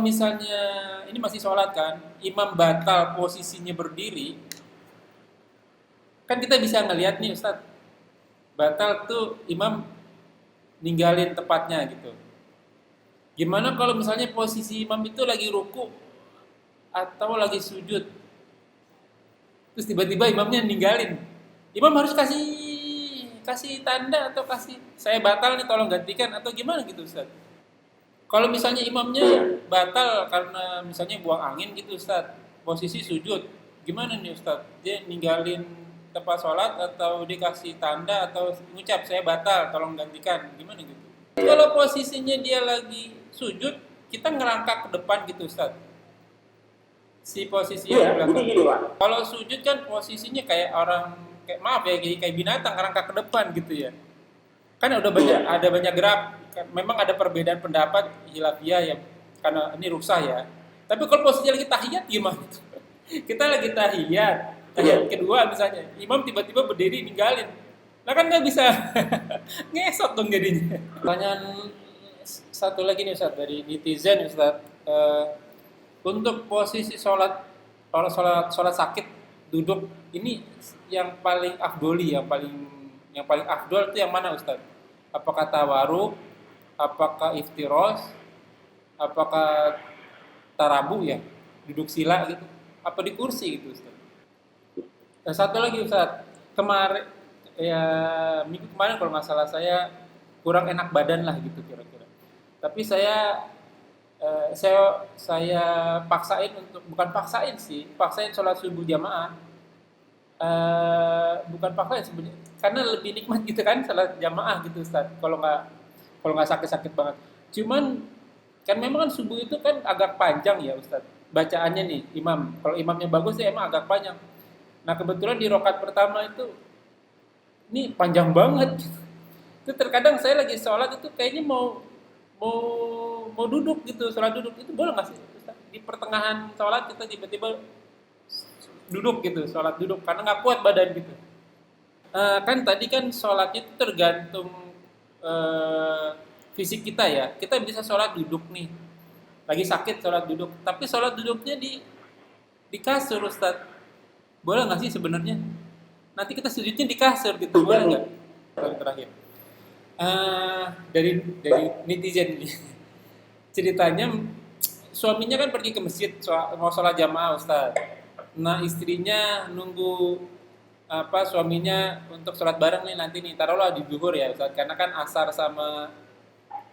misalnya ini masih sholat kan, imam batal posisinya berdiri, kan kita bisa ngelihat nih Ustaz, batal tuh imam ninggalin tempatnya gitu. Gimana kalau misalnya posisi imam itu lagi ruku atau lagi sujud, terus tiba-tiba imamnya ninggalin, imam harus kasih kasih tanda atau kasih saya batal nih tolong gantikan atau gimana gitu Ustaz? Kalau misalnya imamnya batal karena misalnya buang angin gitu Ustaz, posisi sujud, gimana nih Ustaz? Dia ninggalin tempat sholat atau dikasih tanda atau ngucap saya batal, tolong gantikan, gimana gitu? Kalau posisinya dia lagi sujud, kita ngerangkak ke depan gitu Ustaz. Si posisinya di belakang. Kalau sujud kan posisinya kayak orang kayak maaf ya kayak binatang ngerangkak ke depan gitu ya. Kan udah banyak ada banyak gerak. Memang ada perbedaan pendapat hilafiyah ya karena ini ruksah ya. Tapi kalau posisinya lagi tahiyat gimana? Kita lagi tahiyat kedua misalnya, imam tiba-tiba berdiri ninggalin. Nah kan nggak bisa ngesot dong jadinya. Pertanyaan satu lagi nih Ustaz dari netizen Ustaz. Untuk posisi sholat sakit duduk ini yang paling afdoli yang paling afdol itu yang mana Ustaz? Apakah tawaruk, apakah iftiros, apakah tarabu ya, duduk sila gitu, apa di kursi gitu Ustaz? Dan satu lagi Ustaz, kemarin ya minggu kemarin kalau nggak salah saya kurang enak badan lah gitu kira-kira. Tapi saya paksain untuk bukan paksain sih, paksain sholat subuh jamaah. Bukan paksain sebenarnya, karena lebih nikmat gitu kan sholat jamaah gitu Ustaz. Kalau nggak sakit-sakit banget. Cuman kan memang kan subuh itu kan agak panjang ya Ustaz. Bacaannya nih imam. Kalau imamnya bagus ya emang agak panjang. Nah kebetulan di rokat pertama itu ini panjang banget. Itu terkadang saya lagi sholat itu kayaknya mau mau duduk gitu, sholat duduk itu boleh nggak sih Ustaz? Di pertengahan sholat kita tiba-tiba duduk gitu, sholat duduk karena nggak kuat badan gitu. Kan tadi kan sholatnya itu tergantung eh, fisik kita ya. Kita bisa sholat duduk nih, lagi sakit sholat duduk, tapi sholat duduknya di kasur Ustaz. Boleh nggak sih sebenarnya? Nanti kita sujudnya di kasur gitu, boleh nggak? Yang terakhir. Dari netizen ini ceritanya suaminya kan pergi ke masjid mau sholat jamaah Ustaz. Nah istrinya nunggu suaminya untuk sholat bareng nih nanti nih taruhlah di zuhur ya Ustaz, karena kan asar sama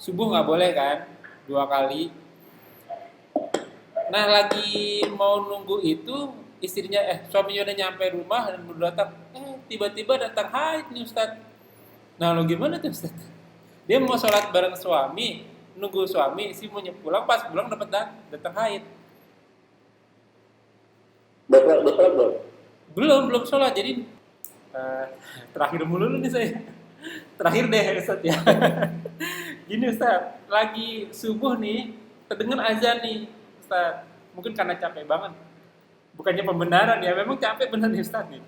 subuh nggak boleh kan 2 kali. Nah lagi mau nunggu itu istrinya suaminya udah nyampe rumah dan baru datang tiba-tiba datang haid nih Ustaz. Nah lo gimana tuh Ustaz? Dia mau sholat bareng suami, nunggu suami, si mau pulang, pas pulang dapat datang haid. Betul. Belum sholat, jadi terakhir mulu nih saya. Terakhir deh Ustaz ya. Gini Ustaz, lagi subuh nih, terdengar azan nih Ustaz. Mungkin karena capek banget. Bukannya pembenaran ya, memang capek benar nih Ustaz nih.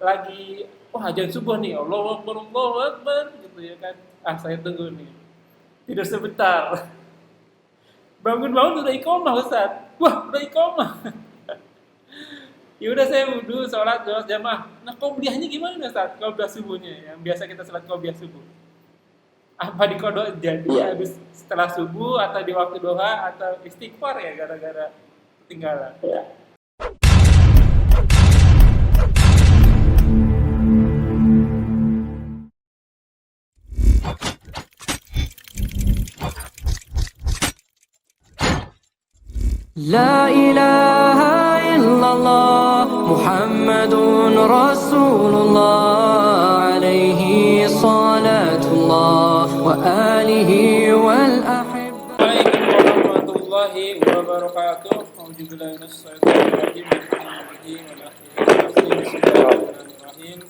Lagi, azan subuh nih, Allahu Akbar, gitu ya kan. Saya tunggu nih. Tidur sebentar. Bangun-bangun udah iqomah Ustaz. Wah, udah iqomah. Ya udah saya wudhu, sholat jamaah. Nah, qobliyahnya gimana Ustaz? Qobliyah subuhnya yang biasa kita sholat qobliyah subuh. Apa dikodok jadi habis setelah subuh atau di waktu duha atau istighfar ya gara-gara ketinggalan. لا إله إلا الله محمد رسول الله عليه صلاة الله وآله والأحبة. Assalamualaikum warahmatullahi wabarakatuh. Alhamdulillah Bismillahirrahmanirrahim.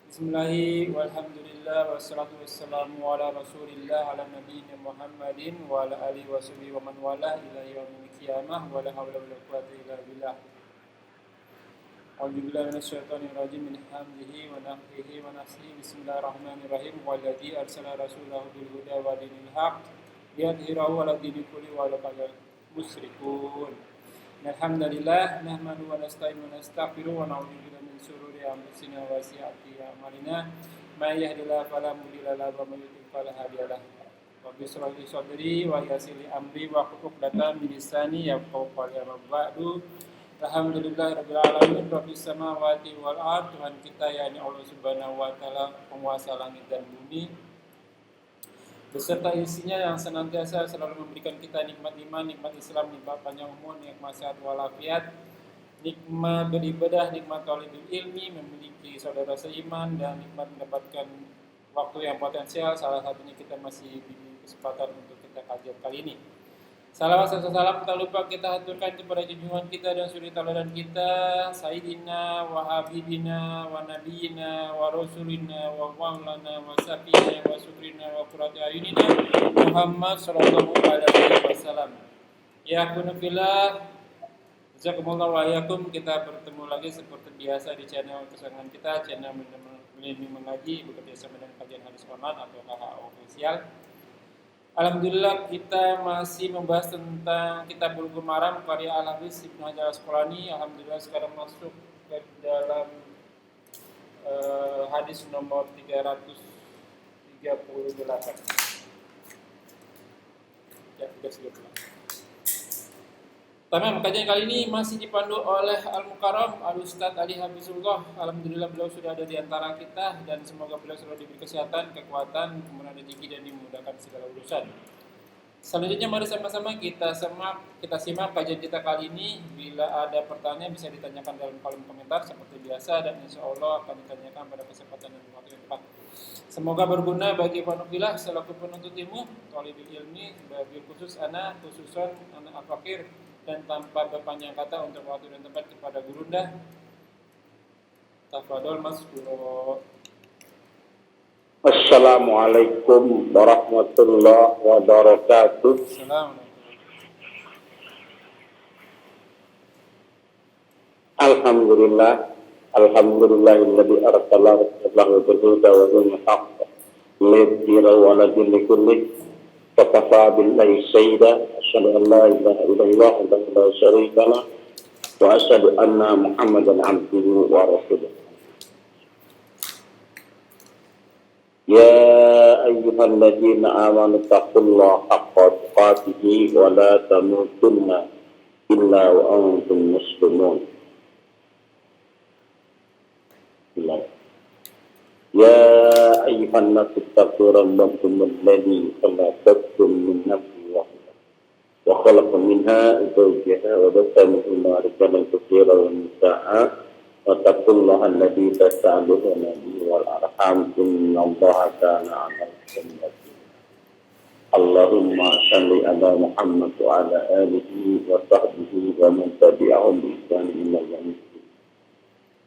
Bismillahi walhamdulillah wassalatu wassalamu ala rasulillah ala nabiyina Muhammadin wa ala alihi wa sahbihi wa man wala ila yaumil qiyamah wa la hawla wa la quwwata illa billah. A'udzubillahi minasyaitonir rajim min hamdihi wa nafthihi wa nafsihi. Bismillahirrahmanirrahim. Walladzi arsala rasulahu bil huda wa dinil haqq liyudhhirahu 'ala dini kulli wa 'ala musyrikun. Alhamdulillah nahmadu wa nasta'inu wa nastaghfiru wa na'udzu billahi min shururi anfusina wa sayyiati a'malina. May yahdihillahu fala mudilla lahu wa may yudlil fala hadiya lahu. Rabbi shrah li sadri wa yassir li amri wa hlul 'uqdatam min lisani yafqahu qawli. Amma ba'du. Alhamdulillahirabbil alamin, rabbis samawati wal ardh. Tuhan kita yakni Allah Subhanahu wa taala, penguasa langit dan bumi, beserta isinya yang senantiasa selalu memberikan kita nikmat iman, nikmat Islam, nikmat panjang umur, nikmat sehat walafiat, nikmat beribadah, nikmat talibul ilmi, memiliki saudara seiman, dan nikmat mendapatkan waktu yang potensial. Salah satunya kita masih diberi kesempatan untuk kita kajian kali ini. Salawat serta salam tak lupa kita haturkan kepada junjungan kita dan suri tauladan kita, Sayyidina wa Habibina wa Nabiyina wa Rasulina wa Maulana wa Safina wa Sukrina wa Qurrati Ayunina Muhammad sallallahu alaihi wasallam. Ya kunufillah, jazakumullah wa yakum. Kita bertemu lagi seperti biasa di channel kesayangan kita, channel Milenium Mengaji, bekerja sama dengan kajian hadis online atau KHA Official. Alhamdulillah kita masih membahas tentang Kitab Bulughul Maram karya Al-Hafiz Ibnu Hajar Al-Asqalani. Alhamdulillah sekarang masuk ke dalam hadis nomor 338. Ya, 338. Tamam, kajian kali ini masih dipandu oleh Al-Mukarram Al-Ustadz Ali Hafizullah. Alhamdulillah beliau sudah ada di antara kita dan semoga beliau selalu diberi kesehatan, kekuatan, kemudian rezeki dan dimudahkan segala urusan. Selanjutnya mari sama-sama kita simak kajian kita kali ini. Bila ada pertanyaan bisa ditanyakan dalam kolom komentar seperti biasa, dan insya Allah akan ditanyakan pada kesempatan dan waktu yang tepat. Semoga berguna bagi panufilah selaku penuntut ilmu, thalibul ilmi, bagi khususon anak al-fakir, dan tanpa berpanjang kata untuk waktu dan tempat kepada gurunda. Tafadhol Mas Guru. Assalamualaikum warahmatullahi wabarakatuh. Assalamualaikum. Alhamdulillahilladzi arsala rasulahu bil huda wa dinil haqq liyudhhirahu 'ala dini kullih. Fakafa billahi sayyida, asyhadu an la ilaha illallah wa la syarika lah, wa asyhadu anna Muhammadan abduhu wa rasuluh. Ya ayyuhalladzina amanu taqullaha haqqa tuqatih wa la tamutunna illa wa antum muslimun. Ya ayyuhan nasu taqu rabbakum alladzi khalaqakum min nafsin wahidah wa khalaqa minha zawjaha wa batha minhuma rijalan katsiran wa nisaa'a wa taqullaha alladzi tas'aluna bihi wal arham innallaha kana 'alaykum raqiba. Allahumma shalli ala Muhammad wa ala alihi wa sahbihi wa man tabi'ahum bi ihsan ila yaumil din.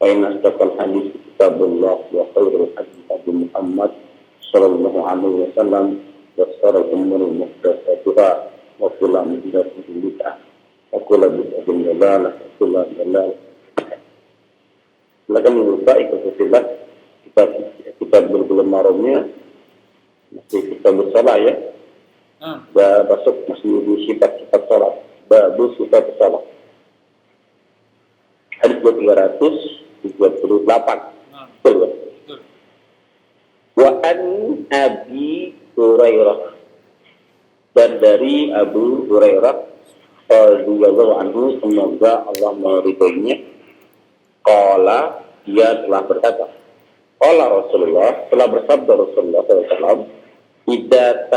Fa inna asdaqal hadits kitabullah wa khairul hadits hadi Muhammad sallallahu alaihi wasallam wa sharral umuri muhdatsatuha wa kullu muhdatsatin bid'ah wa kullu bid'atin dhalalah wa kullu dhalalah. Silakan membuka ikhtifillah kita Bulughul Maramnya masih kita bersalah ya. Dah masuk masih di sifat-sifat salat. Babu sifat salat. Hadis 338. Betul. Wa an Abi Hurairah, dan dari Abu Hurairah radhiyallahu anhu, semoga Allah meridhoinya, qala, dia telah berkata, qala Rasulullah, telah bersabda Rasulullah SAW, tidak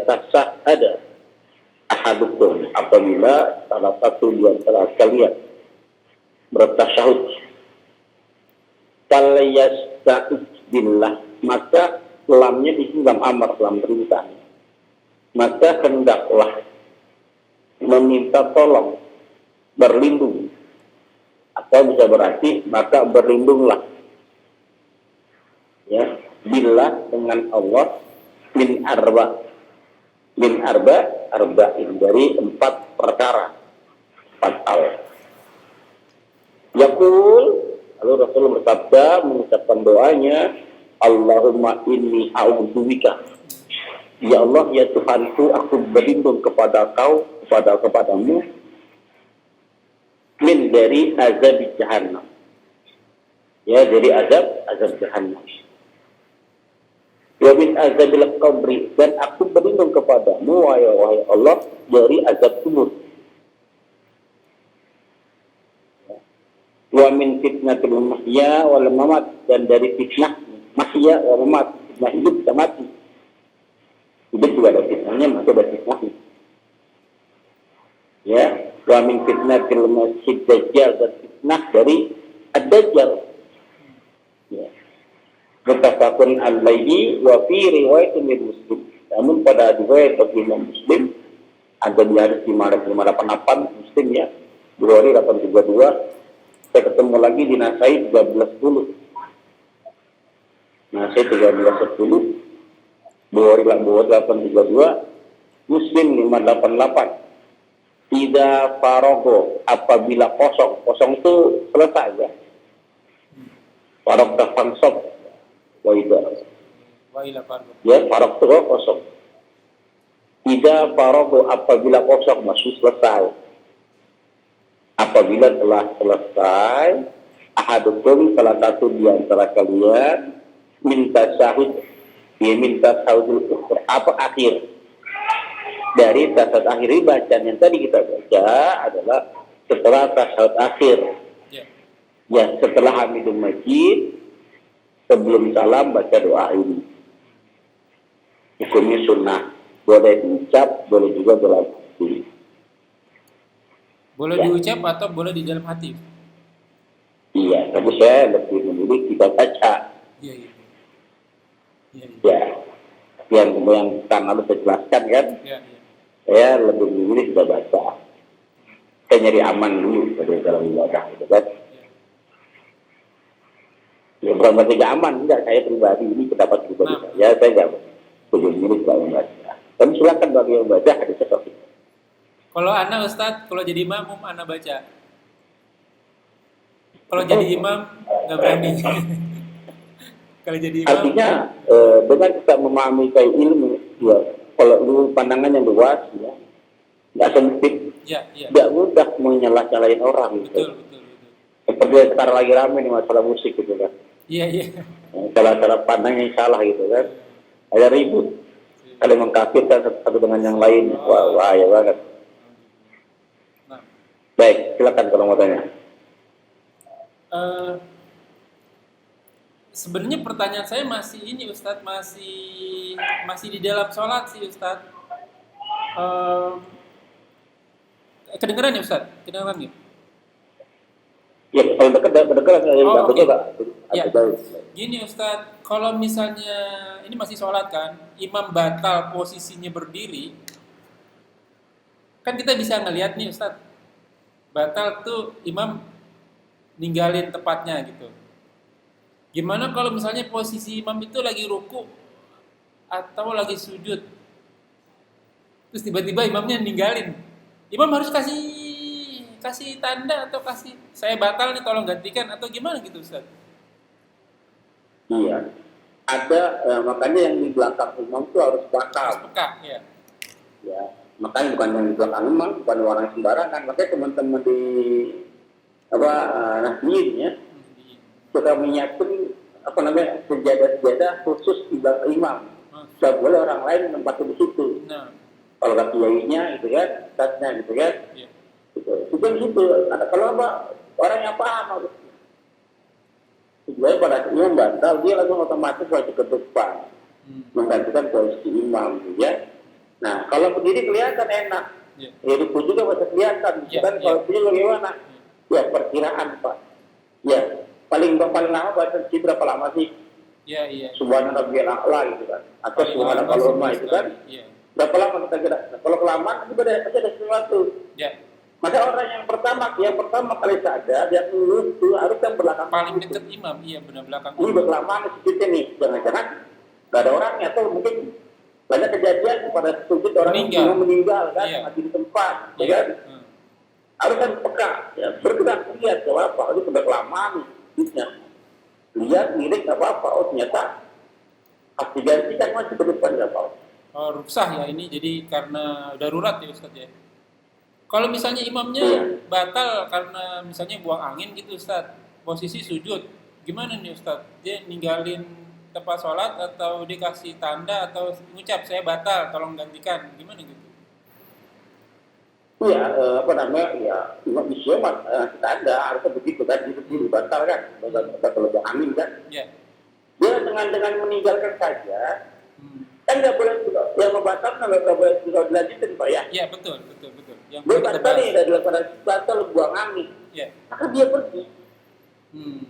tasah ada ahadukum, apabila salah satu di antara kalian bertasyahud, falyasta'id billah, maka lamnya di dalam amar, dalam perintah, maka hendaklah meminta tolong, berlindung, atau bisa berarti maka berlindunglah ya, billah dengan Allah, min arba'in dari 4 perkara, 4 hal. Yaqul, lalu Rasul bersabda mengucapkan doanya, Allahumma inni a'udzubika Ya Allah, ya Tuhanku, aku berlindung kepadamu min dari azab jahannam. Ya, dari azab jahannam. Wa min azabil qabri, dan aku berlindung kepadamu wahai Allah dari azab kubur. Wa min fitnatil mahya wal mamat, dan dari fitnah mahya wal mamat, fitnah hidup dan mati. Hidup juga ada fitnahnya, mati ada fitnahnya. Ya, wa min fitnatil masjid dajjal, dan fitnah dari ad-dajjal. Ya. Muttafaqun alaihi wa fi riwayat Muslim. Namun pada riwayat Imam Muslim ada di hadis 588 Muslim ya, Bukhari 832. Saya ketemu lagi di Nasai 1310. Nasai 1310. Bukhari 832, Muslim 588. Tidak farogo, apabila kosong itu selesai ya. Farog fansop, waidah. Ya, farog itu kosong. Tidak farogo, apabila kosong masih selesai. Apabila telah selesai, ahadukum, salah satu di antara kalian minta syahid. Dia minta sahudul ukhra, apa akhir dari tasawuf akhir bacaan yang tadi kita baca adalah setelah tasawuf akhir ya, setelah Hamidul Majid sebelum salam baca doa ini. Hukumnya sunnah, boleh diucap, boleh juga dalam hati. Boleh diucap atau boleh di dalam hati? Iya, tapi saya lebih memilih kita baca. Iya. Ya, yang kan harus saya jelaskan kan. Iya. Saya lebih memilih kita baca. Saya nyari aman dulu pada dalam ibadah, gitu kan. Ya bukan berarti tidak aman, enggak. Saya pribadi ini pendapat pribadi saya nggak lebih memilih kita membaca. Tapi silakan bagi yang baca ada sesuatu. Kalau anak Ustadz, kalau jadi imam anak baca. Kalau jadi imam nggak berani. Kalau jadi imam, artinya dengan kita memahami kayak ilmu, ya, kalau lu pandangan yang luas, ya, nggak sempit, nggak mudah menyalah-nyalahin orang. Gitu. Betul. Seperti sekarang lagi rame nih masalah musik gitu kan. Iya. Cara pandang yang salah gitu kan. Ada ribut. Kalau mengkafirkan satu dengan yang lain, wah ya banget. Nah. Baik, silakan kalau mau tanya. Sebenarnya pertanyaan saya masih ini Ustadz, masih di dalam sholat sih Ustadz. Kedengeran ya Ustadz? Kedengeran ya? Ya, kalau dekat Okay. Pak. Ya. Gini Ustadz, kalau misalnya ini masih sholat kan, imam batal posisinya berdiri, kan kita bisa ngelihat nih Ustadz, batal tuh imam ninggalin tempatnya gitu. Gimana kalau misalnya posisi imam itu lagi ruku atau lagi sujud, terus tiba-tiba imamnya ninggalin, imam harus kasih tanda atau kasih saya batal nih tolong gantikan atau gimana gitu Ustaz? Iya, ada makanya yang di belakang imam itu harus batal. Peka ya. Ya, makanya bukan yang di belakang imam, bukan orang sembarangan. Makanya teman-teman di Nahdien ya, sudah menyiapkan sejadah khusus di belakang imam. Tidak boleh orang lain menempati di situ. Nah. Kalau kaki kiainya gitu kan, ustadznya gitu kan. Yeah. Itu gitu. Ada kalau orang yang paham harus. Sebenarnya pada imam batal, dia langsung otomatis wajib ke depan, menggantikan posisi imam, gitu ya. Nah, kalau berdiri kelihatan enak. Ya, ruku juga masih kelihatan. Kan kalau berdiri bagaimana? Ya, perkiraan Pak. Ya, paling lama baca sih berapa lama sih? Iya. Subhanallah rabbiyal a'la gitu kan. Atau subhanallah kaloma itu kan. Iya. Berapa lama kita kira? Nah, kalau kelamaan itu ada sesuatu. Ya. Maka orang yang pertama kali sadar dia lurus itu harus yang belakang paling dekat imam, iya benar belakang. Ini berkelamaan sedikit nih, jangan-jangan nggak ada orangnya atau mungkin banyak kejadian pada sujud orang yang meninggal kan, mati di tempat, ya kan? Harus kan peka, ya bergerak lihat nggak apa-apa, itu sudah kelamaan sujudnya. Lihat milik nggak apa-apa, oh ternyata pas digantikan masih ke depan nggak apa-apa. Oh, ruksah ya ini jadi karena darurat ya Ustadz ya. Kalau misalnya imamnya Iya. batal karena misalnya buang angin gitu Ustadz, posisi sujud, gimana nih Ustadz? Dia ninggalin tempat sholat atau dikasih tanda atau ngucap saya batal, tolong gantikan, gimana gitu? Iya, apa namanya, ya imam Islam kita ada harusnya begitu kan, itu batal kan, batal lebih angin kan. Ya, Dia dengan meninggalkan saja, hmm. kan nggak boleh yang membatalkan nggak boleh juga dilanjutin Pak ya. Ya betul, betul, betul. Yang Dia perlu kita batal nih bahas. dari daripada batal buang angin, Ya, maka dia pergi. hmm.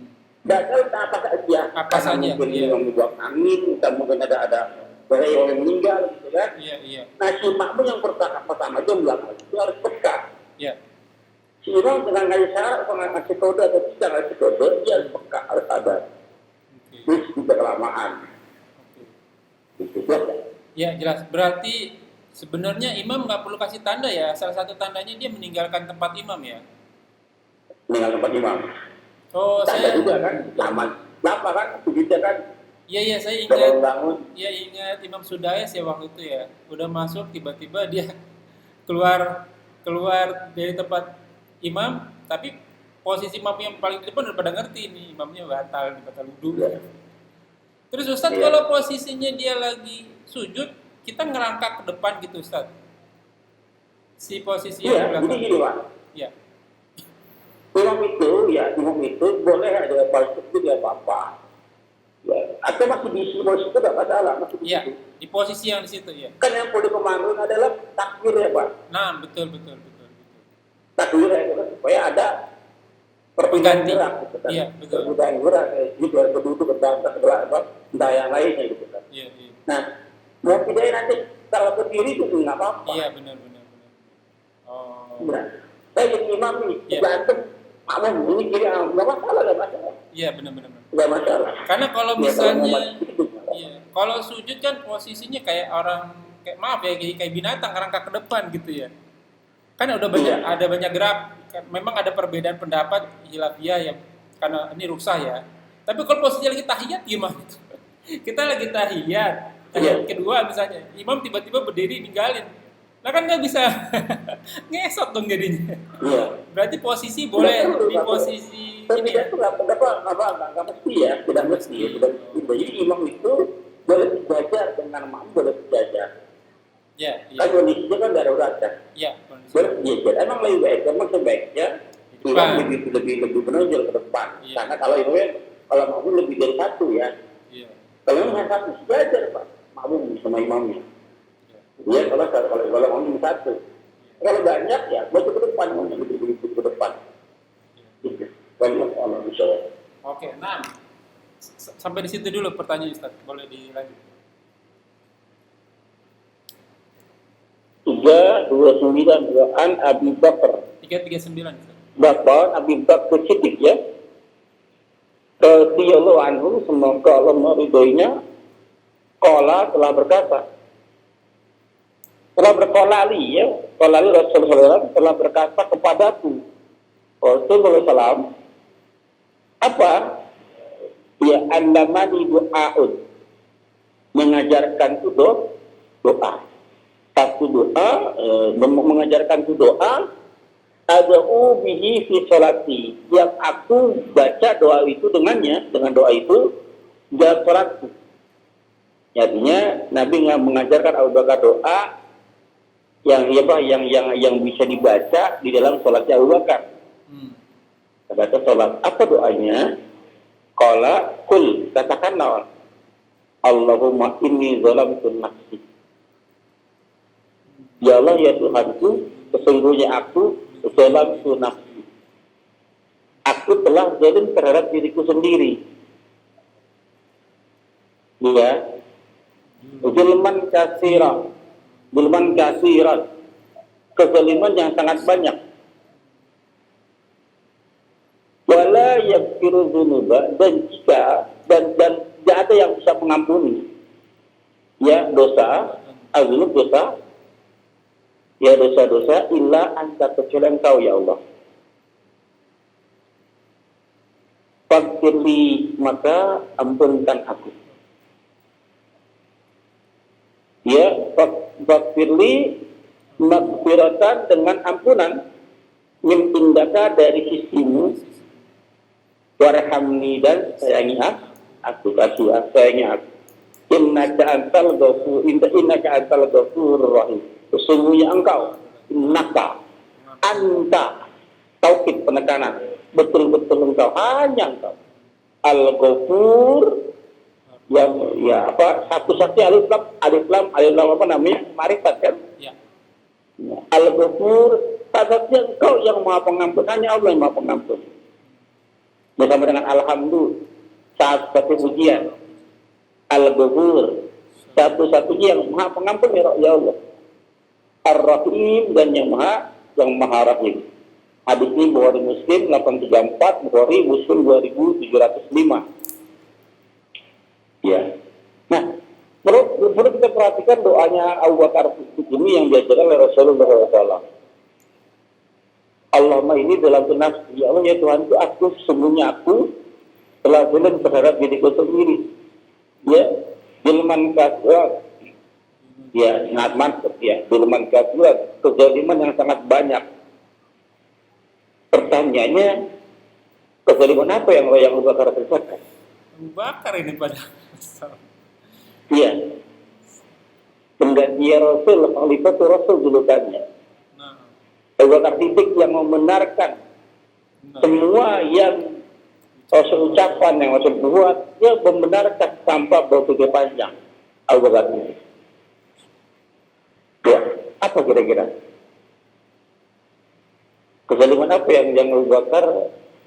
Batal apa saja, Apa karena saja, mungkin iya. yang membuang angin, kita mungkin ada orang yang meninggal gitu kan. Iya, iya, Nah si makmum yang pertama itu bilang itu harus peka. ya. Si imam dengan ngasih syarat sama ngasih kode atau tidak ngasih kode, dia harus peka, harus ada. Oke, Terus tidak kelamaan. oke. Gitu saja. Ya jelas. Berarti sebenarnya imam nggak perlu kasih tanda ya. Salah satu tandanya dia meninggalkan tempat imam ya. Dengan tempat imam. Oh, Tanda saya, juga kan, lama. Lama kan, begitu kan, iya saya kalau ingat, bangun. ya ingat Imam Sudais ya waktu itu ya. Udah masuk tiba-tiba dia keluar keluar dari tempat imam, tapi posisi imam yang paling di depan udah pada ngerti nih imamnya batal wudhu. Ya. Terus Ustadz Iya. kalau posisinya dia lagi sujud, kita ngerangkak ke depan gitu Ustadz. Si posisi yang di Iya, jadi belakang. gini Pak. Ya, Imam itu boleh ada palsu itu dia apa-apa. Ya, atau masih di posisi itu tidak masalah, masih di iya, situ. di posisi yang di situ ya. Kan yang perlu dipemandu adalah takbir ya Pak. Nah, betul, betul, betul, betul. Takbir ya, kan? Supaya ada perpindahan Pengganti. gerak gitu kan. Iya, betul. Perpindahan gerak, gitu, keduduk ke sebelah apa, entah yang lainnya gitu kan. Iya, iya. Nah, mau pindahin nanti kalau ke kiri itu nggak apa-apa. Iya, benar, benar, benar. Oh. Nah, saya jadi imam nih, Iya. berantem, makmum ini kiri, nggak masalah, nggak masalah. Iya, benar, benar, benar. Nggak masalah. Karena kalau Ya, misalnya, kalau iya, kalau sujud kan posisinya kayak orang, kayak maaf ya, kayak binatang ngerangkak ke depan gitu ya. Kan udah banyak, Iya. ada banyak gerak. Memang ada perbedaan pendapat hilafiyah ya, karena ini ruksah ya. Tapi kalau posisinya lagi tahiyat gimana? Kita lagi tahiyat kedua misalnya, imam tiba-tiba berdiri ninggalin. Nah kan nggak bisa ngesot dong jadinya. Iya. Berarti posisi boleh Nggak perlu, di nggak perlu. posisi Tapi ini dia ya. itu nggak mesti ya, tidak mesti ya, tidak mesti. Jadi imam itu boleh sejajar dengan makmum, boleh sejajar. Ya, Kan iya, kondisinya kan darurat kan, iya. Kondisi. boleh sejajar. Emang lebih baik, emang sebaiknya Di imam depan. lebih menonjol ke depan. Iya. Karena kalau makmum lebih dari satu ya, Iya, kalau imam hanya satu sejajar Pak, makmum sama imamnya. iya. Ya kalau makmum satu, kalau banyak ya baca ke depan, makmum begitu ke depan. Gitu. Kalau Allah bisa. Oke, nah sampai di situ dulu pertanyaan Ustaz. Boleh dilanjut. 329 an Abi Bakar 339 Ustaz. Bapak Abi Bakar Siddiq ya, radhiyallahu anhu, semoga Allah meridhoinya, qala telah berkata, telah berkolali ya, kolali Rasulullah telah berkata kepadaku, Rasulullah SAW, apa? Ya andamani doaun, mengajarkan itu doa. Satu doa, mengajarkan itu doa, ad'u bihi fi sholati, yang aku baca doa itu dengannya, dengan doa itu dalam sholatku. Artinya Nabi mengajarkan Abu Bakar doa yang bisa dibaca di dalam sholatnya Abu Bakar. Baca sholat, apa doanya? Qala kul, katakanlah, Allahumma inni zalamtu nafsi. Ya Allah ya Tuhanku, sesungguhnya aku zalamtu nafsi. Aku telah zalim terhadap diriku sendiri. Ya. Zulman kasiran. Zulman kasiran. Kezaliman yang sangat banyak. Wala yaghfiru dzunuba, dan jika dan tidak ada yang bisa mengampuni ya dosa, azlub dosa, ya dosa-dosa illa anta, kecuali Engkau ya Allah. Faghfirli, maka ampunkan aku. Ya, fakfirli makfiratan dengan ampunan min indaka dari sisimu, warhamni dan sayangi aku, sayangi aku. Innaka antal ghafurur rahim. Sesungguhnya engkau, anta, taukid penekanan, betul-betul engkau, hanya engkau al-ghafur, yang ya apa, satu-satunya alif lam apa namanya, marifat kan Ya. al-ghafur, satu-satunya engkau yang maha pengampun, hanya Allah yang maha pengampun. Bersama dengan alhamdulillah, satu pujian, al-ghafur, satu-satunya yang maha pengampun ya Allah, ar-rahim, dan yang maha rahim. Hadis ini Bukhari Muslim 834, Bukhari Muslim 2705. Ya. Nah, perlu kita perhatikan doanya Abu Bakar ini yang diajarkan oleh Rasulullah SAW. Allahumma ini dalam nafsi, ya Allah ya Tuhan itu aku, sesungguhnya aku telah zalim terhadap diriku sendiri. Ya, zulman katsira. Ya, sangat mantap ya, zulman katsira, kezaliman yang sangat banyak. Pertanyaannya, kezaliman apa yang Abu Bakar kerjakan? Abu Bakar ini pada Iya. Pengganti Rasul, khalifah Rasul julukannya. nah, Abu Bakar Siddiq yang membenarkan semua yang Rasul ucapan, yang Rasul buat, dia membenarkan tanpa berpikir panjang. Abu Bakar Siddiq. Ya, apa kira-kira? Kezaliman apa yang Abu Bakar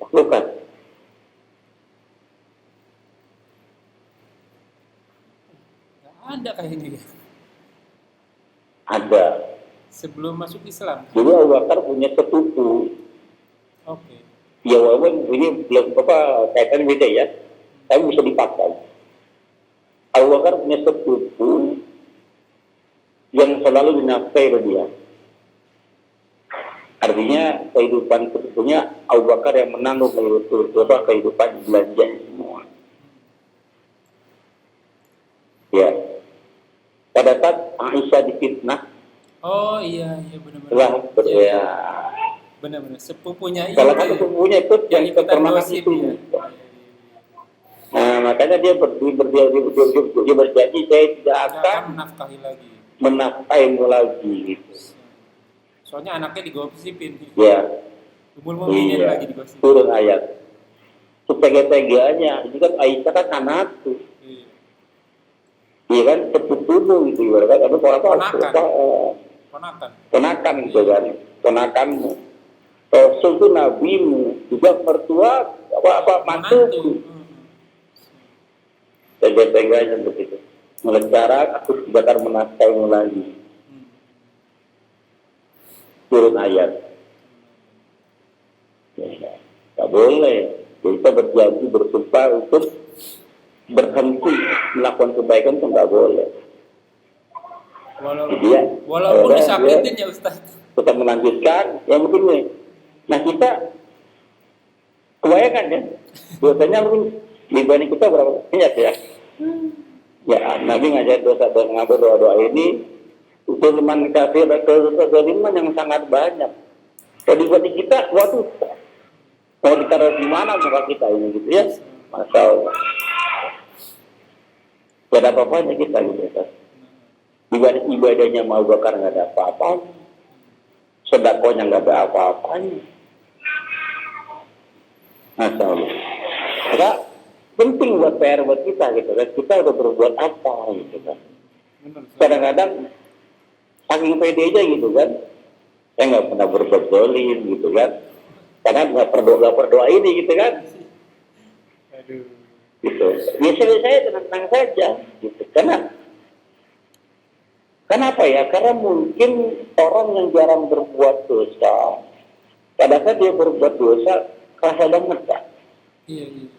lakukan? ada kayaknya Ada. sebelum masuk Islam. Dulu Abu Bakar punya sepupu. Oke. Ya walaupun ini belum apa kaitan beda ya, tapi bisa dipakai. Abu Bakar punya sepupu yang selalu dinafkahi oleh dia. Artinya kehidupan sepupunya Abu Bakar yang menanggung kehidupan belanja semua. Ya. Pada saat Aisyah difitnah, Oh iya benar-benar. telah ya, Benar-benar sepupunya itu. salah satu sepupunya itu yang ikutan keternakan gosip itu. ya. Nah, makanya dia berjanji saya tidak Nggak akan akan menafkahi lagi. menafkaimu lagi gitu. Soalnya anaknya digosipin. Ya, Umul mukminin iya, lagi digosipin. turun ayat. Setega-teganya, ini kan Aisyah kan anakku. Iya. Iya kan, sepupumu gitu, kan? Tapi Ponakan. Ponakan. Ponakan gitu kan, ponakanmu. Rasul itu nabimu, juga mertua apa mantuku. Tega-teganya begitu. Mulai sekarang aku bakar menafkaimu lagi. Turun ayat. Ya, tak boleh. Kita berjanji bersumpah untuk berhenti melakukan kebaikan itu nggak boleh. Walaupun disakitin ya Ustaz. Tetap melanjutkan, ya mungkin nih. Nah kita kebanyakan ya, biasanya mungkin dibanding kita berapa banyak ya. Ya Nabi ngajar doa ini, zulman kafir, kezaliman yang sangat banyak. Kalau dibanding kita, waduh, mau ditaruh di mana muka kita ini gitu ya, Masya Allah. Gak ada apa-apanya kita gitu ya. Ibadahnya Abu Bakar nggak ada apa-apanya, sedekahnya nggak ada apa-apanya. Masya Allah. Maka penting buat PR buat kita gitu kan. Kita udah berbuat apa gitu kan. Kadang-kadang saking pede aja gitu kan. Saya nggak pernah berbuat zalim gitu kan. Karena nggak berdoa ini gitu kan. Aduh. Gitu. Biasanya saya tenang saja gitu. Kenapa ya? Karena mungkin orang yang jarang berbuat dosa, pada saat dia berbuat dosa, kerasa banget kan? Iya.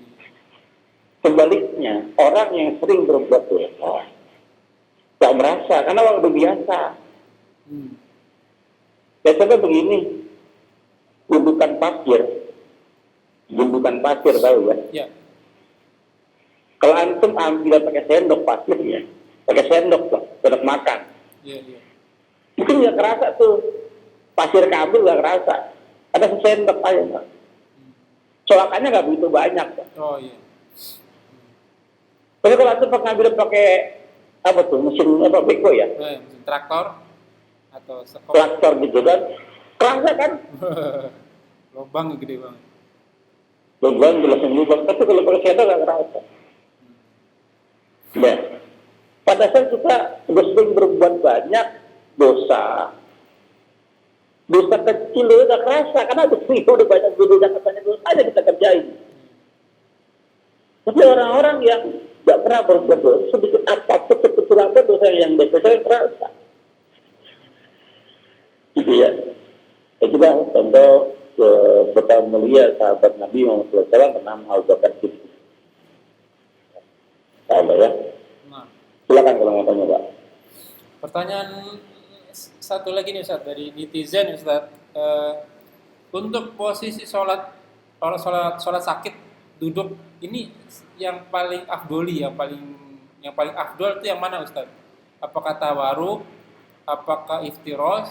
Sebaliknya, orang yang sering berbuat dosa, tak merasa, karena orang udah biasa. Biasanya begini, gundukan pasir tahu kan? Ya. Kalau antum ambil pakai sendok pasirnya, pakai sendok lah. sendok makan. Iya, iya. Mungkin nggak kerasa tuh, pasir kabel nggak kerasa, ada sendok aja Pak. Colakannya nggak begitu banyak Pak. Oh iya. Tapi kalau itu pengambil pakai apa tuh mesin apa beko ya, Mesin traktor atau sekop. traktor gitu kan, kerasa kan? Lubang gede banget. Lubang jelasin lubang, tapi kalau pakai sendok nggak kerasa. Ya, pada saat kita sering berbuat banyak dosa kecil itu nggak kerasa karena udah banyak dosa katanya dosa aja kita kerjain. Tapi orang-orang yang nggak pernah berbuat dosa sedikit apapun sekecil apa dosa yang dosa kerasa. Gitu ya. Itu juga contoh betapa mulia sahabat Nabi Muhammad SAW bernama Abu Bakar Siddiq. Tahu ya? Nah, Silakan kalau mau tanya Pak. pertanyaan satu lagi nih Ustaz dari netizen Ustaz. Untuk posisi sholat kalau sholat sakit duduk ini yang paling afdoli, yang paling afdol itu yang mana Ustaz? Apakah tawaruk, apakah iftiros,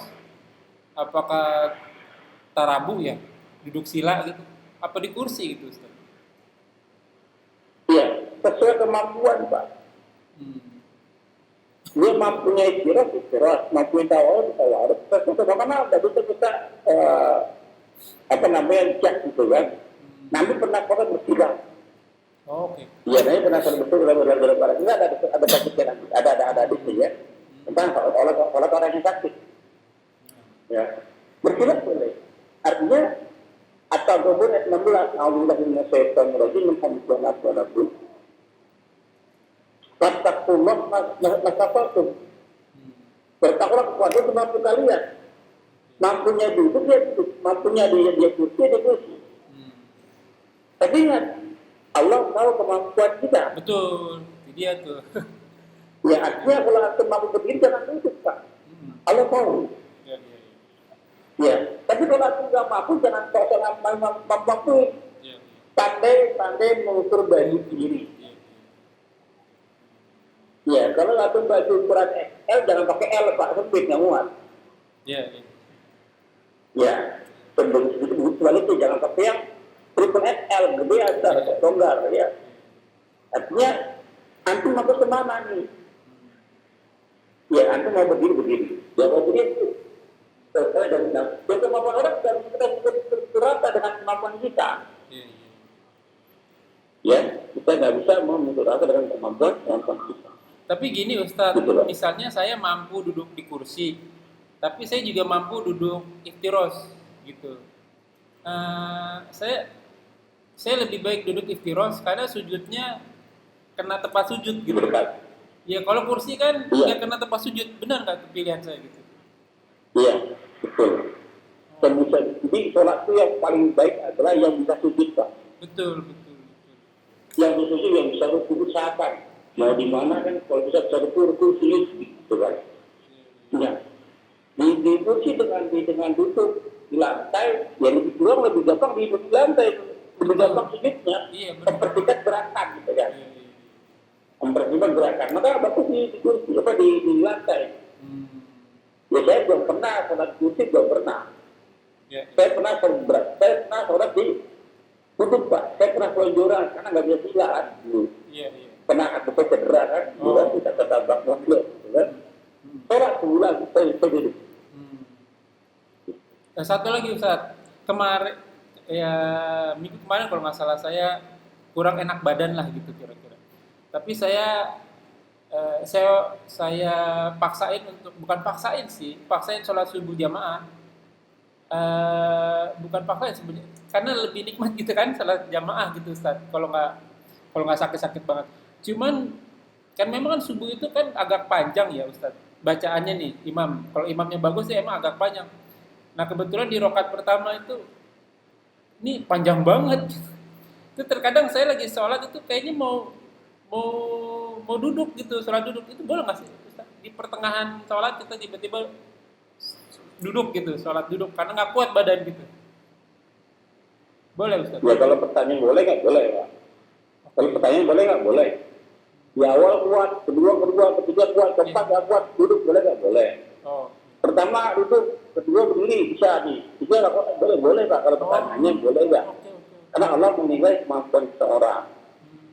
apakah tarabu ya, duduk sila gitu, apa di kursi gitu Ustaz? Iya, sesuai kemampuan Pak. Dia mampunya istirahat, mampunya tawaruk. Sesuai karena ada kita cek gitu kan. Nanti pernah orang bersidang. Oh, oke. Iya, nanti pernah orang bersidang berapa kita ada sakitnya nanti, ada itu ya. Tentang oleh orang yang sakit. Ya, bersidang boleh. Artinya atau kemudian ayat 16 A'udzubillahi minasyaitonir rajim Muhammad Fattakullah masafatum. Bertakwalah kepada kemampuan kalian. Mampunya duduk dia duduk, mampunya dia kursi dia kursi. Tapi ingat, Allah tahu kemampuan kita. Betul, itu dia tuh. Ya artinya kalau antum mampu berdiri jangan duduk Pak. Allah tahu. Ya. Ya, tapi kalau antum nggak mampu jangan kosong mampu. Ya. Pandai mengukur baju sendiri. Ya, kalau antum baju ukuran XL jangan pakai L Pak, sempit nggak muat. Ya. Ya, sebelum itu kecuali itu jangan pakai yang triple XL gede atau longgar ya. Artinya antum mau kemana nih? Ya, antum mau berdiri. Ya mau berdiri. Dan kemampuan orang dan kita berrata dengan kemampuan kita. Ya, kita nggak bisa mengukur rata dengan kemampuan kita. Tapi gini Ustadz, Betul. misalnya saya mampu duduk di kursi, tapi saya juga mampu duduk iftiros gitu. Saya lebih baik duduk iftiros karena sujudnya kena tempat sujud gitu. Berkat. Ya kalau kursi kan nggak kena tempat sujud, benar nggak pilihan saya gitu? Iya, betul. Jadi sholat itu yang paling baik adalah yang bisa sujud Pak. Betul. Yang sujud yang bisa ruku usahakan. Mau di mana kan kalau bisa ruku sulit gitu kan. Ya. Di kursi dengan duduk di lantai, ya lebih kurang lebih gampang di lantai, lebih gampang sujudnya. Iya, benar. Mempercepat gerakan gitu kan. Iya. Mempercepat gerakan. Maka bagus di kursi di lantai. Ya saya belum pernah sholat kursi belum pernah. Ya. Saya pernah sholat di duduk Pak. Saya pernah kelonjoran karena nggak bisa sila kan. Iya. Pernah aku cedera kan, bulan kita ketabrak mobil, kan? Sholat sebulan saya duduk. Dan satu lagi Ustadz, minggu kemarin kalau nggak salah saya kurang enak badan lah gitu kira-kira. Tapi saya paksain paksain sholat subuh jamaah. Bukan paksain sebenarnya, karena lebih nikmat gitu kan sholat jamaah gitu Ustadz. Kalau nggak sakit-sakit banget. Cuman kan memang kan subuh itu kan agak panjang ya Ustadz. Bacaannya nih imam. Kalau imamnya bagus sih emang agak panjang. Nah kebetulan di rakaat pertama itu ini panjang banget. Itu terkadang saya lagi sholat itu kayaknya mau duduk gitu, sholat duduk itu boleh nggak sih Ustaz? Di pertengahan sholat kita tiba-tiba duduk gitu, sholat duduk karena nggak kuat badan gitu. Boleh Ustaz? Ya kalau pertanyaan boleh nggak boleh Pak. Kalau pertanyaan boleh nggak boleh. Di awal kuat, kedua, ketiga kuat, keempat nggak kuat, duduk boleh nggak? Boleh. Oh. Pertama duduk, kedua berdiri bisa nih. Tiga nggak kuat, boleh Pak. Kalau pertanyaannya boleh nggak? Oke. Karena Allah menilai kemampuan seseorang.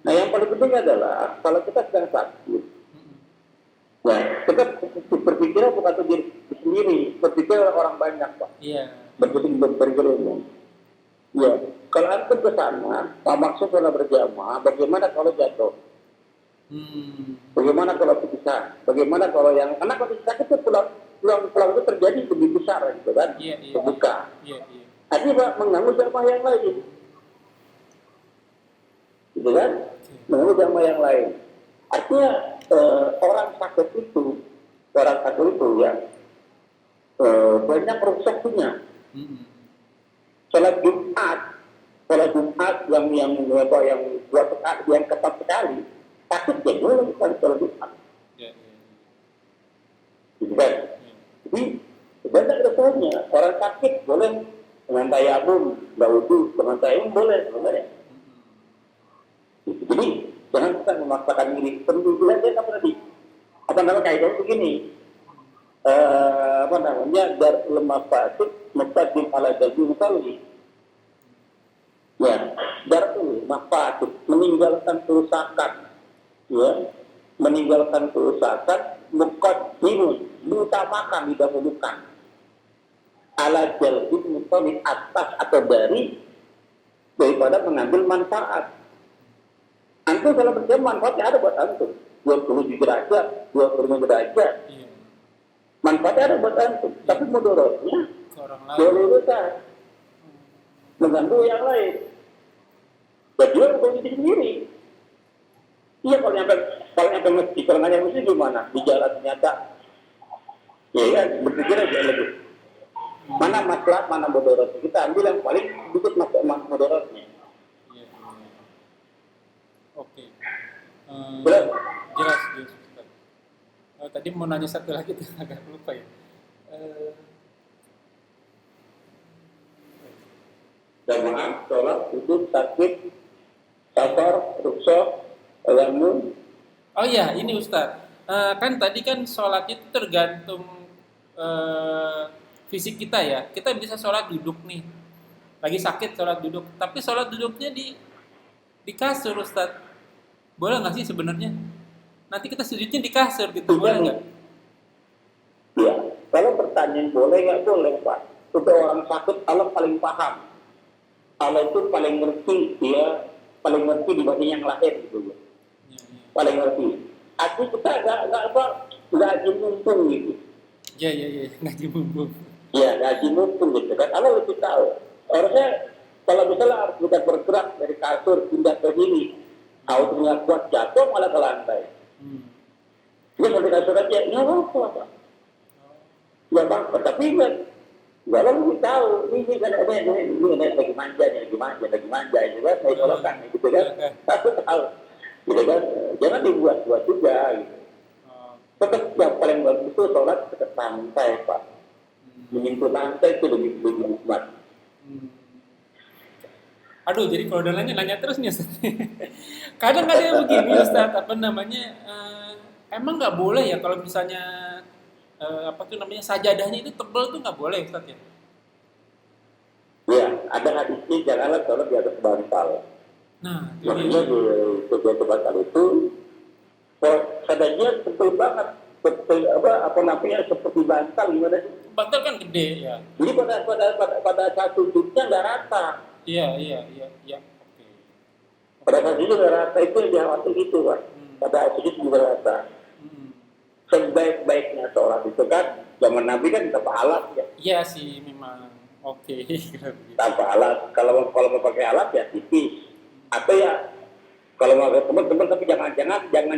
Nah yang paling penting adalah kalau kita sedang sakit, ya kita berpikir bukan untuk diri sendiri, berpikir orang banyak Pak. Iya. Berpikir umum. Ya, kalau antum ke sana, maksud adalah berjamaah, bagaimana kalau jatuh? Bagaimana kalau pingsan? Bagaimana kalau yang karena kalau sakit itu pulang itu terjadi lebih besar gitu kan? Iya. Terbuka. Iya. Artinya mengganggu jamaah yang lain. Gitu kan? Mengganggu jamaah yang lain. Artinya orang sakit itu ya banyak resepnya. Sholat Jumat yang ketat sekali, takut ya boleh bukan sholat Jumat. Gitu kan? Jadi banyak resepnya. Orang sakit boleh dengan tayamum, dengan tayamum boleh sebenarnya. Jadi jangan kita memaksakan diri. Tentunya dia kaidah begini. Dar lemah fasid muqaddim ala jalbi musalli. Ya, dar lemah fasid meninggalkan kerusakan. Ya, meninggalkan kerusakan muqaddim diutamakan, didahulukan. Ala jalbi musalli atas atau daripada mengambil manfaat. Antum kalau berjamaah manfaatnya ada buat antum. 20 derajat, 25 derajat. Iya. Manfaatnya ada buat antum, tapi mudaratnya boleh besar, mengganggu yang lain. Jadi bukan diri sendiri. Iya kalau yang mesti nanya mesti gimana? Di jalan ternyata, ya kan berpikir aja lebih. Mana masalah, mana mudaratnya? Kita ambil yang paling sedikit mudaratnya. Iya. Oke. Jelas. Jelas. Tadi mau nanya satu lagi tuh agak lupa ya. Jamaah, sholat, duduk, sakit, safar, rukshoh, tayammum. Oh iya, ini Ustadz. Kan tadi kan sholat itu tergantung fisik kita ya. Kita bisa sholat duduk nih. Lagi sakit sholat duduk. Tapi sholat duduknya di kasur Ustadz. Boleh nggak sih sebenarnya? Nanti kita sujudnya di kasur gitu, boleh nggak? Ya, kalau pertanyaan boleh nggak boleh Pak. Untuk orang sakit Allah paling paham. Allah itu paling ngerti, dia paling ngerti dibanding yang lahir gitu. Paling ngerti. Artinya kita nggak mumpung gitu. Iya, ngaji mumpung. Iya, ngaji mumpung gitu kan. Allah lebih tahu. Harusnya kalau misalnya harus kita bergerak dari kasur pindah ke sini, autunya kuat jatuh malah ke lantai. Dia mau dikasih aja, nggak apa-apa. Nggak apa-apa, tapi nggak lebih tahu. Ini kan ada lagi manja, gitu kan? Saya tolongkan, gitu kan? Aku tahu, gitu kan? Jangan dibuat-buat juga, gitu. Tetap yang paling bagus itu sholat tetap santai, Pak. Menyentuh lantai itu lebih nikmat. Aduh, jadi kalau udah nanya terus nih Ustaz. Kadang ada yang begini Ustaz, emang nggak boleh ya kalau misalnya sajadahnya itu tebal tuh nggak boleh Ustaz ya? Ya, ada hadisnya janganlah sholat di atas bantal. Nah, maksudnya di sebuah bantal itu sajadahnya tebal banget, seperti bantal gimana sih? Bantal kan gede ya. Jadi pada saat sujudnya nggak rata. Iya. Oke. Pada saat itu nggak rata, itu yang dikhawatir itu Pak. Pada sujud juga rata. Sebaik-baiknya sholat itu kan zaman Nabi kan tanpa alat ya. Iya sih memang. Oke. Tanpa alat. Kalau mau pakai alat ya tipis. Atau ya kalau mau teman-teman tapi jangan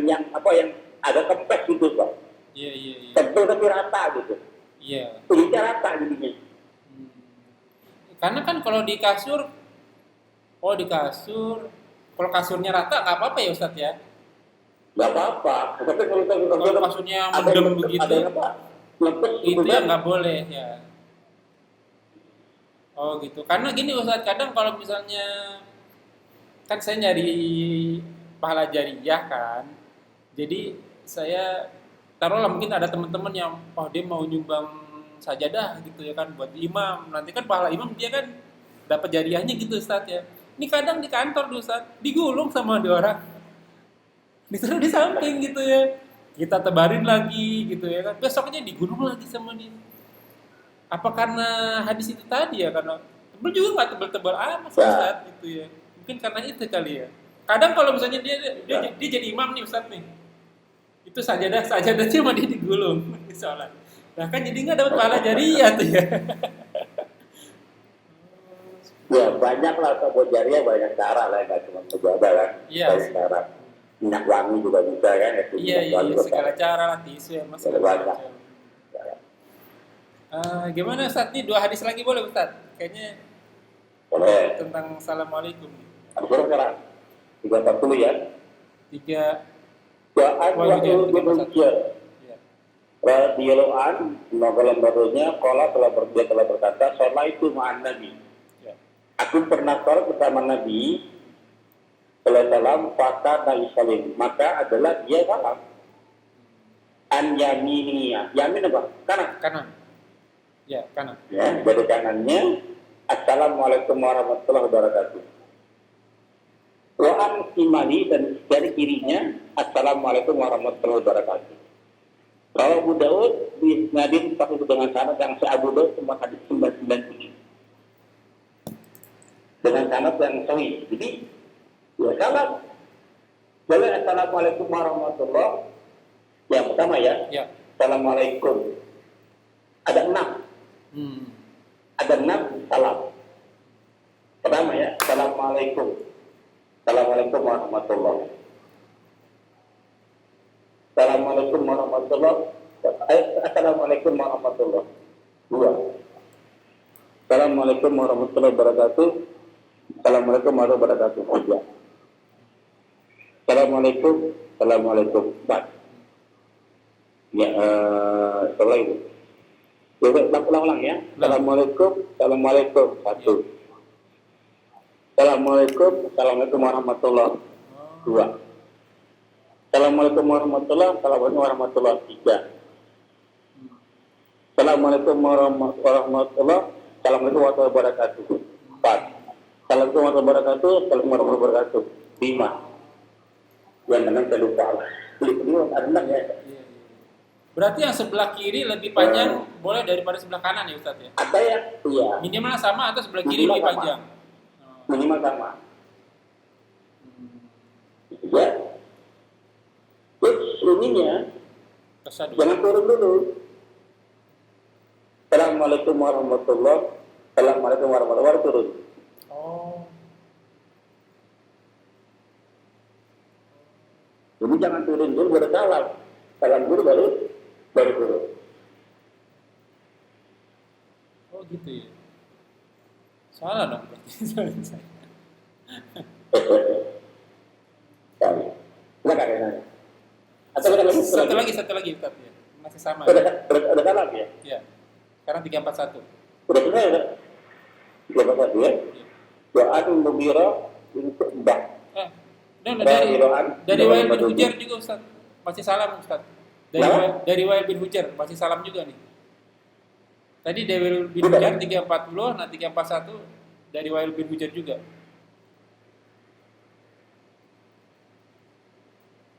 yang agak kempes gitu Pak. Iya. Tebal tapi rata gitu. Iya. Kulitnya rata jadinya. Karena kan kalau di kasur, kalau kasurnya rata nggak apa-apa ya Ustadz ya? Nggak apa-apa. Tapi kalau kasurnya mendem begitu, itu ya nggak boleh ya. Oh gitu. Karena gini Ustadz, kadang kalau misalnya kan saya nyari pahala jariyah kan, Jadi saya taruhlah mungkin ada teman-teman yang dia mau nyumbang sajadah gitu ya kan buat imam. Nanti kan pahala imam dia kan dapat jariahnya gitu Ustaz ya. Ini kadang di kantor tuh Ustaz digulung sama dua orang. Ditaruh di samping gitu ya. Kita tebarin lagi gitu ya kan. Besoknya digulung lagi sama dia. Apa karena hadis itu tadi ya, karena tebel juga nggak tebel-tebel amat Ustaz gitu ya. Mungkin karena itu kali ya. Kadang kalau misalnya dia jadi imam nih Ustaz nih, itu sajadah cuma dia digulung di sholat. Nah kan jadi nggak dapat pahala jariah tuh ya. Ya banyak lah sabun jariah, banyak cara lah, nggak cuma sejadah kan. Iya. Banyak cara. Minyak wangi juga bisa kan. Iya segala cara lah, tisu ya mas. Gimana Ustaz nih 2 hadis lagi boleh Ustaz? Kayaknya boleh. tentang assalamualaikum. Al-Quran sekarang 340 ya. 3 Wa'an wa'ul bin Hujjar radhiyallahu an, novelan barunya Qala dia telah berkata, "Sholaitu ma'an Nabi." Ya. Aku pernah sholat bersama Nabi sallallahu alaihi wasallam, fakana yusallim, maka adalah dia salam an yaminiyah. Yamin apa? Kanan. Ya, kanan. Ya, dari kanannya Assalamualaikum warahmatullahi wabarakatuh. Wa an imani, dan dari kirinya Assalamualaikum warahmatullahi wabarakatuh. Kalau Abu Daud di Nadim satu dengan sanad yang Abu Daud cuma hadis 997 dengan sanad yang sahih. Jadi ya salam. Boleh Assalamualaikum warahmatullahi. Yang pertama ya. Assalamualaikum. Ada 6. Ada 6 salam. Pertama ya, Assalamualaikum. Assalamualaikum warahmatullahi. Assalamualaikum warahmatullahi. Assalamualaikum warahmatullahi. 2. Assalamualaikum warahmatullahi wabarakatuh. Assalamualaikum warahmatullahi wabarakatuh. 3. Assalamualaikum. 4. Ya, setelah itu. Ulang ya. Assalamualaikum. 1. Assalamualaikum warahmatullahi. 2. Assalamualaikum warahmatullahi. 3. Assalamualaikum warahmatullahi. Assalamualaikum warahmatullahi wabarakatuh. 4. Assalamualaikum warahmatullahi wabarakatuh. Assalamualaikum warahmatullahi wabarakatuh. 5. Yang dengan saya lupa. Beliau ada 6 ya. Berarti yang sebelah kiri lebih panjang boleh daripada sebelah kanan ya Ustaz ya? Ada ya? Iya. Minimal sama atau sebelah kiri lebih panjang? Minimal sama. Ya. Terus ininya jangan turun dulu. Assalamualaikum warahmatullahi wabarakatuh. Assalamualaikum warahmatullahi wabarakatuh. Turun. Oh. Jadi jangan turun dulu baru salam. Salam dulu baru turun. Oh gitu ya. Salah dong berarti. Silakan ya. Satu lagi Ustaz ya. Masih sama. Udah salam ya? Iya. Sekarang 341. Udah selesai ya? 341 ya? Doaan Mughirah untuk Mbak. Dari Wail bin Hujjar juga Ustaz. Masih salam Ustaz. Dari Wail bin Hujjar masih salam juga nih. Tadi dari Wail bin Hujjar 340, nah 341 dari Wail bin Hujjar juga.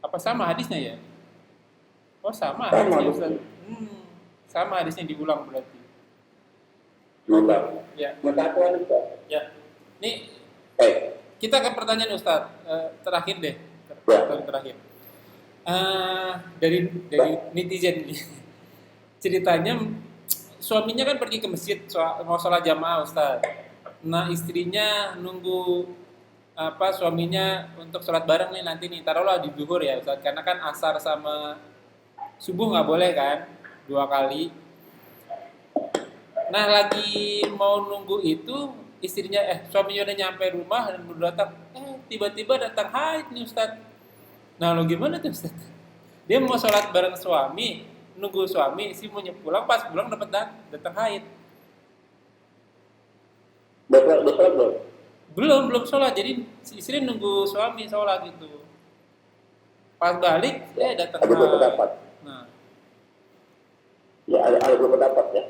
Apa sama hadisnya ya? Oh sama hadisnya Ustaz. Sama hadisnya diulang berarti. Diulang. Ya. Mentakuan Ustaz. Ya. Nih kita ke pertanyaan Ustaz terakhir deh. Terakhir. Dari netizen ini. Ceritanya suaminya kan pergi ke masjid mau sholat jamaah Ustaz. Nah istrinya nunggu suaminya untuk sholat bareng nih nanti nih, taruhlah di zuhur ya Ustaz, karena kan asar sama subuh nggak boleh kan 2 kali. Nah lagi mau nunggu itu istrinya suaminya udah nyampe rumah dan baru datang, tiba-tiba datang haid nih Ustaz. Nah lo gimana tuh Ustaz? Dia mau sholat bareng suami, nunggu suami, istri mau pulang, pas pulang datang haid. Belum sholat, jadi istri nunggu suami sholat gitu. Pas balik, datang Ada dua pendapat. Nah, Ya, ada dua pendapat ya.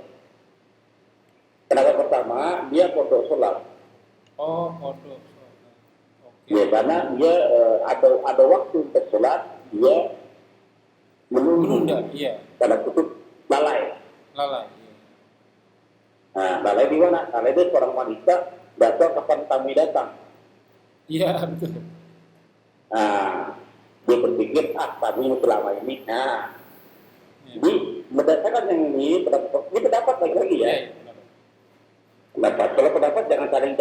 Pendapat pertama, dia kodok sholat. kodok. Oke. Ya, karena dia ada waktu untuk sholat, dia Menunda, iya. Karena kutub lalai. Lalai. Iya. Nah, lalai di mana? Lalai itu seorang wanita datang kapan tamu datang. Iya, betul. Nah, dia berpikir, tamu selama ini. Nah, Iya. jadi berdasarkan yang ini pendapat lagi ya. Iya, benar. Pendapat. Kalau pendapat jangan saling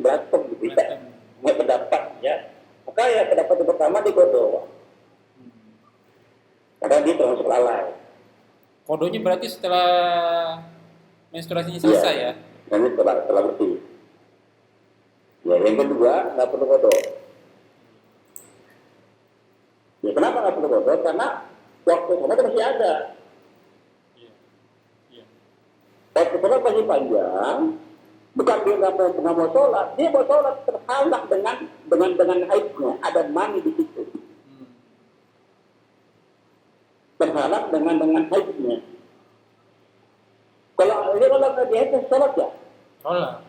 berantem gitu ya. Berantem. Nggak pendapat ya. Maka ya pendapat yang pertama digodok. Karena dia termasuk lalai. Kodonya berarti setelah menstruasinya selesai ya? Dan ini setelah bersih. Ya, yang kedua nggak perlu kodok. Ya kenapa nggak perlu kodok? Karena waktu sholat masih ada. Iya. Iya. Waktu sholat masih panjang. Bukan dia nggak mau sholat, dia mau sholat terhalang dengan haidnya. Ada mani di situ. Terhalang dengan haidnya. Kalau nggak dihaid, sholat ya? Sholat.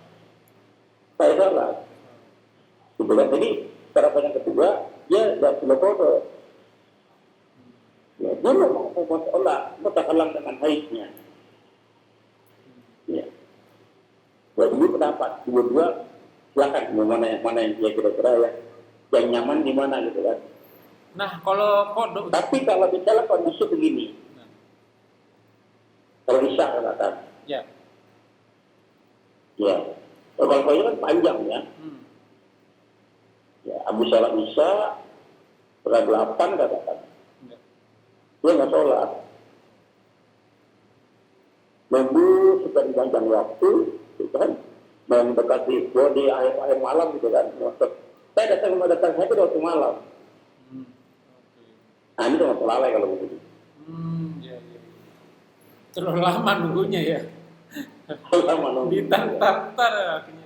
Saya sholat. Gitu kan? Jadi pendapat yang kedua, dia nggak perlu kodok. Ya, dia mau sholat, mau terhalang dengan haidnya. Ya. Jadi pendapat dua-dua silakan mana yang dia kira-kira ya yang nyaman di mana gitu kan. Nah, kalau kodok, Tapi kalau misalnya kondisi begini, kalau bisa katakan, ya. ya kalau ini kan panjang ya. Ya, Abu sholat bisa setengah 8 katakan, Enggak. dia nggak sholat, nunggu sudah panjang waktu, gitu kan, mendekati di akhir malam gitu kan. Saya datang saya itu waktu malam. Oke. Nah ini termasuk lalai kalau begitu. Ya. Terlalu lama nunggunya ya. Lama nunggu. Ditar akhirnya.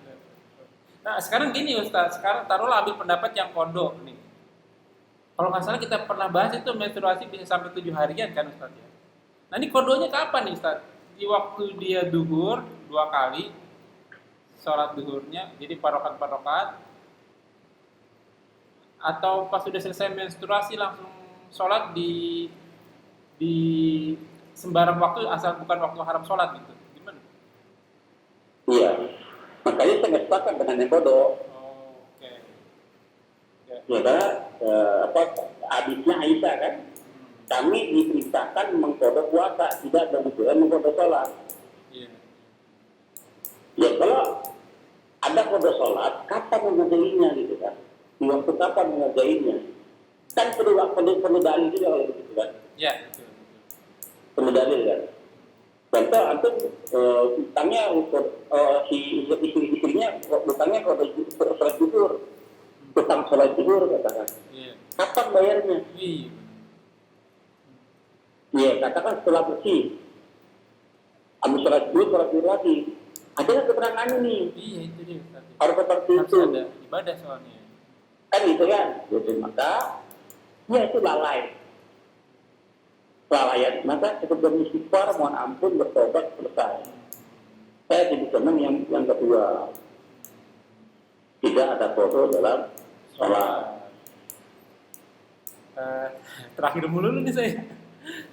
Nah, sekarang gini Ustaz, sekarang taruhlah ambil pendapat yang kodok nih. Kalau nggak salah kita pernah bahas itu menstruasi bisa sampai 7 harian kan Ustaz ya. Nah ini kodonya kapan nih Ustaz? Di waktu dia duhur 2 kali, sholat duhurnya, jadi parokat, atau pas sudah selesai menstruasi langsung sholat di sembarang waktu asal bukan waktu haram sholat gitu. Gimana? Iya. Makanya saya nggak sepakat dengan yang kodok. Oke. Ya. Ya karena hadisnya Aisyah kan, kami diperintahkan mengkodok puasa, tidak kemudian mengkodok sholat. Iya. Ya kalau ada kodok sholat, kapan mengerjainya gitu kan? Di waktu kapan mengerjainya? Kan perlu dalil juga kalau begitu kan? Ya, betul. Perlu dalil kan? Contoh antum utangnya untuk si istri-istrinya utangnya kalau sholat zuhur, utang sholat zuhur katakan. Iya. Kapan bayarnya? Iya. Ya katakan setelah bersih. Habis sholat zuhur lagi. Ada nggak keterangan ini? Iya, itu dia Ustaz. Harus seperti Harus itu. ada ibadah soalnya. Kan gitu kan? Jadi maka ya itu lalai. Kelalaian, maka cukup beristighfar, mohon ampun, bertobat, selesai. Saya jadi senang yang kedua. Tidak ada foto dalam sholat. Terakhir mulu nih saya.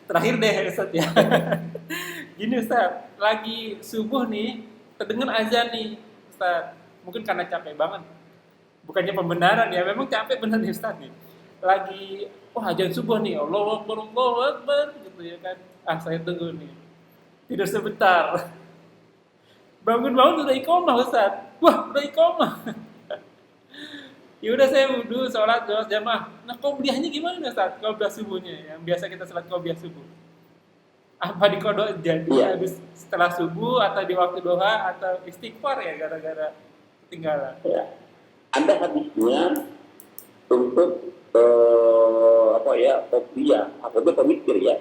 Terakhir deh Ustaz ya. Gini Ustaz, lagi subuh nih, terdengar azan nih Ustaz. Mungkin karena capek banget. Bukannya pembenaran ya, memang capek benar nih Ustaz nih. Lagi, azan subuh nih, Allahu Akbar gitu ya kan. Saya tunggu nih. Tidur sebentar. Bangun-bangun udah iqomah Ustaz. Wah, udah iqomah. Ya udah saya wudu, sholat jamaah. Nah, qobliyahnya gimana Ustaz? Qobliyah subuhnya yang biasa kita sholat qobliyah subuh. Apa dikodok jadi habis setelah subuh atau di waktu duha atau istighfar ya gara-gara ketinggalan? Ya. Ada hadisnya untuk qobliyah, apalagi pemikir ya.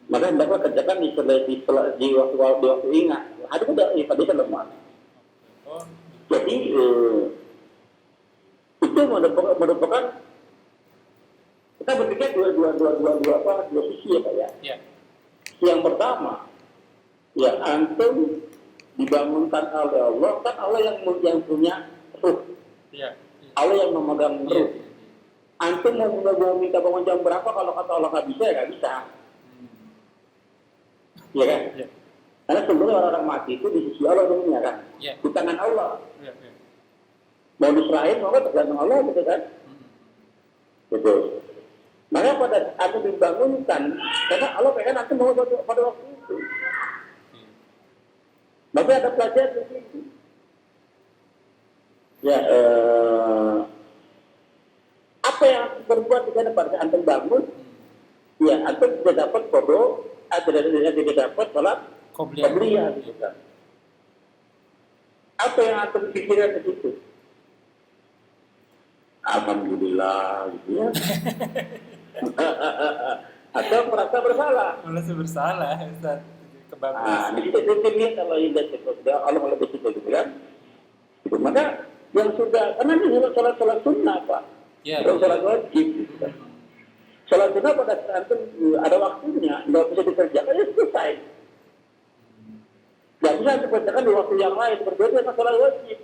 Maka hendaklah kerjakan di waktu ingat. Ada udah tadi kan lemah. Jadi itu merupakan Kita berpikir dua sisi ya Pak ya. Ya. Yang pertama, ya antum dibangunkan oleh Allah, kan Allah yang punya ruh. Iya. Allah yang memegang ruh. Antum mau minta bangun jam berapa, kalau kata Allah nggak bisa, ya nggak bisa. Iya kan? Iya. Karena sebenarnya orang-orang mati itu di sisi Allah dunia kan, Iya. di tangan Allah. Iya. Mau diserahin, mau tergantung Allah gitu kan. Betul. Maka pada antum dibangunkan, karena Allah pengen antum mau pada waktu itu. Tapi ada pelajaran di sini. Ya, apa yang antum berbuat di sana pada antum bangun, ya antum tidak dapat kodo, tidak dapat sholat qabliyah gitu kan. Apa yang antum pikirkan di situ? Alhamdulillah gitu ya. Atau merasa bersalah. Merasa bersalah, Ustaz. Nah, di situ lihat kalau indah seperti Allah lebih situ gitu kan. Itu maka yang sudah, karena ini sholat sunnah Pak. Ya. Sholat wajib gitu kan. Sholat sunnah pada saat itu ada waktunya, nggak bisa dikerjakan, ya selesai. Nggak bisa dikerjakan di waktu yang lain, berbeda dengan sholat wajib.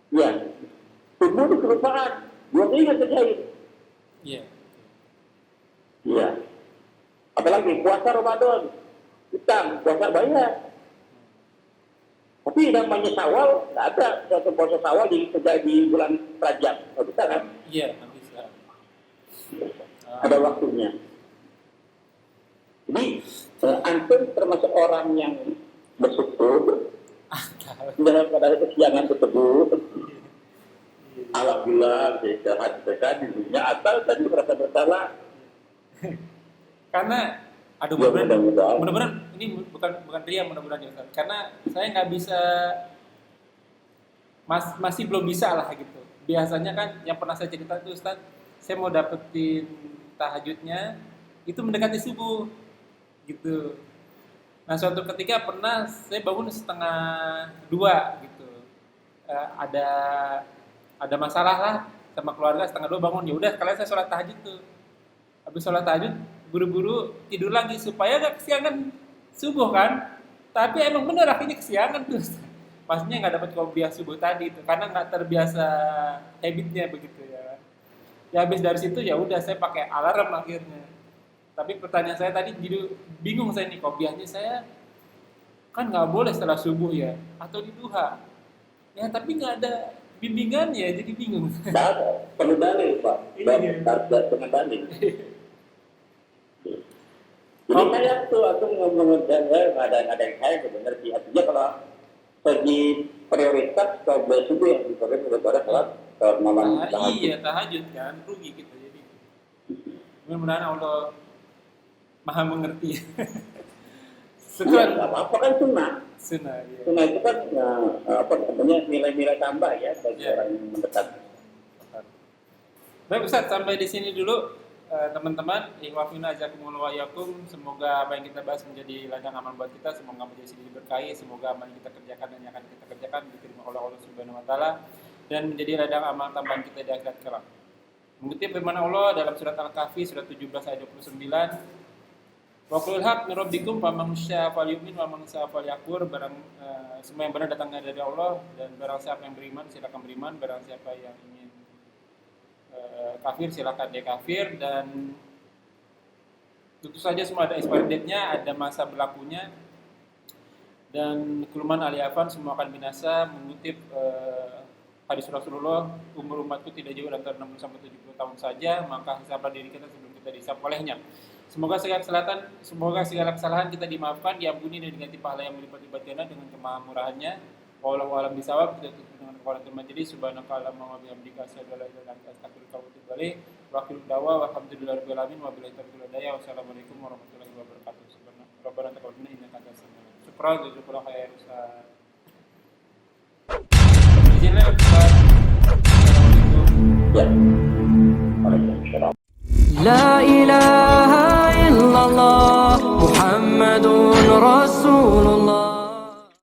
Ya, tubuh itu kelupaan, belum ingat terjadi. Iya. Iya. Apalagi puasa Ramadan, utang, puasa bayar. Tapi namanya Syawal, nggak ada satu puasa Syawal di bulan Rajab, nggak bisa kan? Iya, nggak bisa. Ada waktunya. Jadi antum termasuk orang yang bersyukur dalam pada kesiangan tersebut. Alhamdulillah, saya di dunia asal tadi merasa bersalah. Karena, aduh, Ya, mudah-mudahan ini bukan ria, mudah-mudahan ya Ustaz. Karena saya nggak bisa, masih belum bisa lah gitu. Biasanya kan yang pernah saya cerita itu Ustaz, saya mau dapetin tahajudnya itu mendekati subuh gitu. Nah suatu ketika pernah saya bangun 1:30 gitu. Ada masalah lah sama keluarga, 1:30 bangun, ya udah sekalian saya sholat tahajud tuh. Habis sholat tahajud buru-buru tidur lagi supaya gak kesiangan subuh kan. Tapi emang bener akhirnya kesiangan tuh. Maksudnya nggak dapat qobliyah subuh tadi itu karena nggak terbiasa habitnya begitu ya. Ya habis dari situ ya udah saya pakai alarm akhirnya. Tapi pertanyaan saya tadi jadi bingung saya nih, qobliyahnya saya kan nggak boleh setelah subuh ya atau di duha. Ya tapi nggak ada bimbingannya jadi bingung. Tidak ada, perlu dalil Pak. Dengan dalil. Jadi saya tuh aku ngomong nggak ada yang saya sebenarnya. Artinya kalau segi prioritas kalau subuh yang dipakai daripada sholat malam tahajud. Iya tahajud kan rugi kita jadi. Mudah-mudahan Allah Maha mengerti. Setelah nggak apa-apa kan sunnah. Sunnah, ya. Sunnah itu kan nilai-nilai tambah ya bagi orang yang mendekat. Baik Ustaz, sampai di sini dulu teman-teman. Ikhwafina ajakumullah wa yakum. Semoga apa yang kita bahas menjadi ladang amal buat kita. Semoga menjadi sedikit berkahi. Semoga apa yang kita kerjakan dan yang akan kita kerjakan diterima oleh Allah Subhanahu Wa Taala dan menjadi ladang amal tambahan kita di akhirat kelak. Mengutip firman Allah dalam surat Al-Kahfi surat 17 ayat 29. Wa qul haq min rabbikum faman syaa'a falyu'min wa man syaa'a falyakfur. Barang semua yang benar datangnya dari Allah dan barang siapa yang beriman silakan beriman, barang siapa yang ingin kafir silakan dia kafir. Dan tentu saja semua ada expiry date-nya, ada masa berlakunya. Dan kuluman aliyafan semua akan binasa. Mengutip hadis Rasulullah, umur umatku tidak jauh antara 60 sampai 70 tahun saja, maka hisablah diri kita sebelum kita dihisab olehnya. Semoga segala kesalahan kita dimaafkan, diampuni dan diganti pahala yang berlipat-lipat ganda dengan kemahamurahannya. Wallahu a'lam bishawab. Kita tutup dengan qolaatul majelis. Subhanakallahumma wa bihamdika asyhadu an la ilaha illa anta astaghfiruka wa atubu ilaik. Wa akhiru da'wa walhamdulillahirabbil alamin wa billahi taufiq wal hidayah. Wassalamualaikum warahmatullahi wabarakatuh. Rabbana taqabbal minna innaka antas samiul alim. Syukran jazakallahu khair Ustaz. Izin Ustaz. Assalamualaikum. Ya. Waalaikumsalam. La ilaha